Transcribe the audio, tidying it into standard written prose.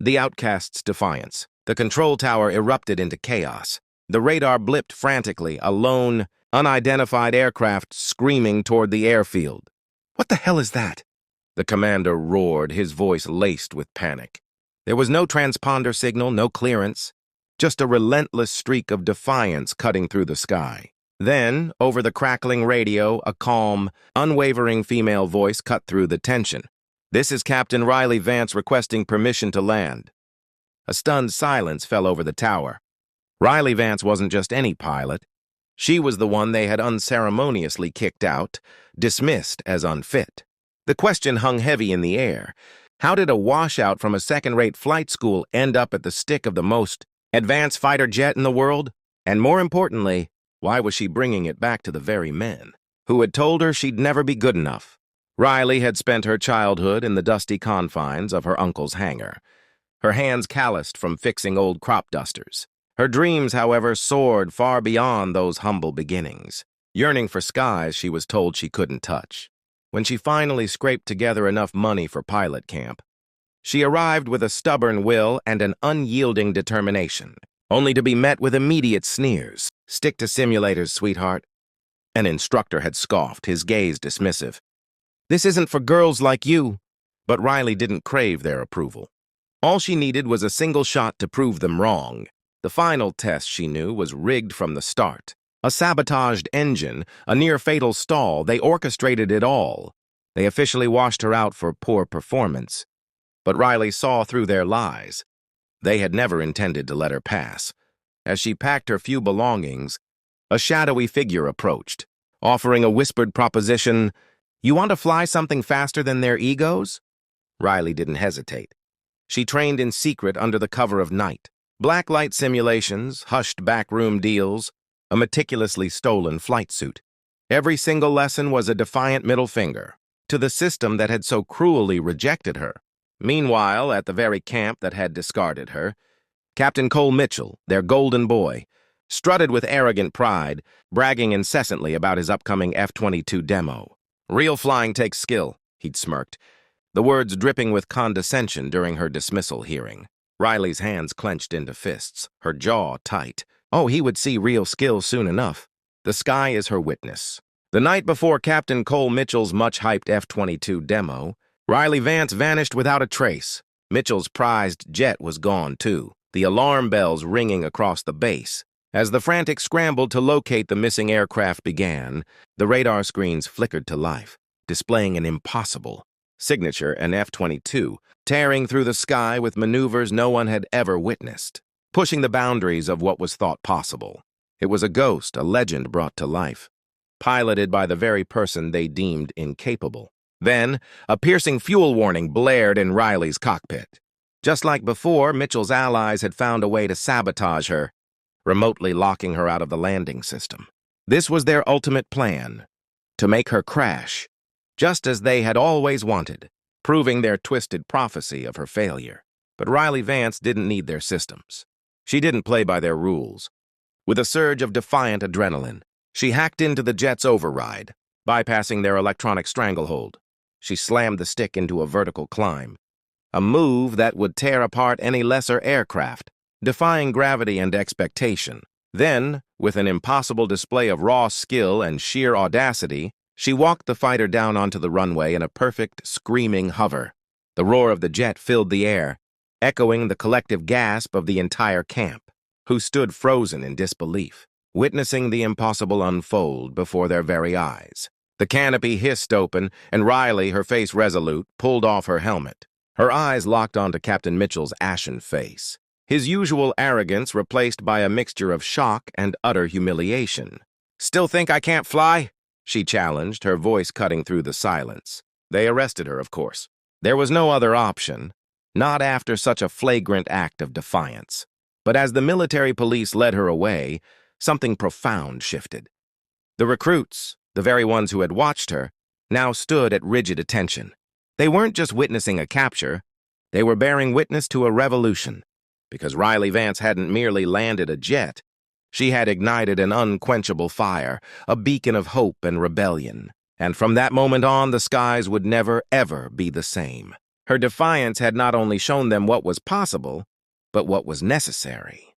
The outcast's Defiance. The control tower erupted into chaos. The radar blipped frantically, a lone, unidentified aircraft screaming toward the airfield. "What the hell is that?" The commander roared, his voice laced with panic. There was no transponder signal, no clearance, just a relentless streak of defiance cutting through the sky. Then, over the crackling radio, a calm, unwavering female voice cut through the tension. "This is Captain Riley Vance requesting permission to land." A stunned silence fell over the tower. Riley Vance wasn't just any pilot. She was the one they had unceremoniously kicked out, dismissed as unfit. The question hung heavy in the air. How did a washout from a second-rate flight school end up at the stick of the most advanced fighter jet in the world? And more importantly, why was she bringing it back to the very men who had told her she'd never be good enough? Riley had spent her childhood in the dusty confines of her uncle's hangar, her hands calloused from fixing old crop dusters. Her dreams, however, soared far beyond those humble beginnings, yearning for skies she was told she couldn't touch. When she finally scraped together enough money for pilot camp, she arrived with a stubborn will and an unyielding determination, only to be met with immediate sneers. "Stick to simulators, sweetheart." An instructor had scoffed, his gaze dismissive. "This isn't for girls like you." But Riley didn't crave their approval. All she needed was a single shot to prove them wrong. The final test, she knew, was rigged from the start. A sabotaged engine, a near-fatal stall, they orchestrated it all. They officially washed her out for poor performance. But Riley saw through their lies. They had never intended to let her pass. As she packed her few belongings, a shadowy figure approached, offering a whispered proposition. "You want to fly something faster than their egos?" Riley didn't hesitate. She trained in secret under the cover of night. Blacklight simulations, hushed backroom deals, a meticulously stolen flight suit. Every single lesson was a defiant middle finger to the system that had so cruelly rejected her. Meanwhile, at the very camp that had discarded her, Captain Cole Mitchell, their golden boy, strutted with arrogant pride, bragging incessantly about his upcoming F-22 demo. "Real flying takes skill," he'd smirked, the words dripping with condescension during her dismissal hearing. Riley's hands clenched into fists, her jaw tight. Oh, he would see real skill soon enough. The sky is her witness. The night before Captain Cole Mitchell's much-hyped F-22 demo, Riley Vance vanished without a trace. Mitchell's prized jet was gone, too, the alarm bells ringing across the base. As the frantic scramble to locate the missing aircraft began, the radar screens flickered to life, displaying an impossible signature, an F-22, tearing through the sky with maneuvers no one had ever witnessed, pushing the boundaries of what was thought possible. It was a ghost, a legend brought to life, piloted by the very person they deemed incapable. Then, a piercing fuel warning blared in Riley's cockpit. Just like before, Mitchell's allies had found a way to sabotage her, remotely locking her out of the landing system. This was their ultimate plan, to make her crash, just as they had always wanted, proving their twisted prophecy of her failure. But Riley Vance didn't need their systems. She didn't play by their rules. With a surge of defiant adrenaline, she hacked into the jet's override, bypassing their electronic stranglehold. She slammed the stick into a vertical climb, a move that would tear apart any lesser aircraft, defying gravity and expectation. Then, with an impossible display of raw skill and sheer audacity, she walked the fighter down onto the runway in a perfect, screaming hover. The roar of the jet filled the air, echoing the collective gasp of the entire camp, who stood frozen in disbelief, witnessing the impossible unfold before their very eyes. The canopy hissed open, and Riley, her face resolute, pulled off her helmet. Her eyes locked onto Captain Mitchell's ashen face, his usual arrogance replaced by a mixture of shock and utter humiliation. "Still think I can't fly?" she challenged, her voice cutting through the silence. They arrested her, of course. There was no other option, not after such a flagrant act of defiance. But as the military police led her away, something profound shifted. The recruits, the very ones who had watched her, now stood at rigid attention. They weren't just witnessing a capture, they were bearing witness to a revolution. Because Riley Vance hadn't merely landed a jet, she had ignited an unquenchable fire, a beacon of hope and rebellion. And from that moment on, the skies would never, ever be the same. Her defiance had not only shown them what was possible, but what was necessary.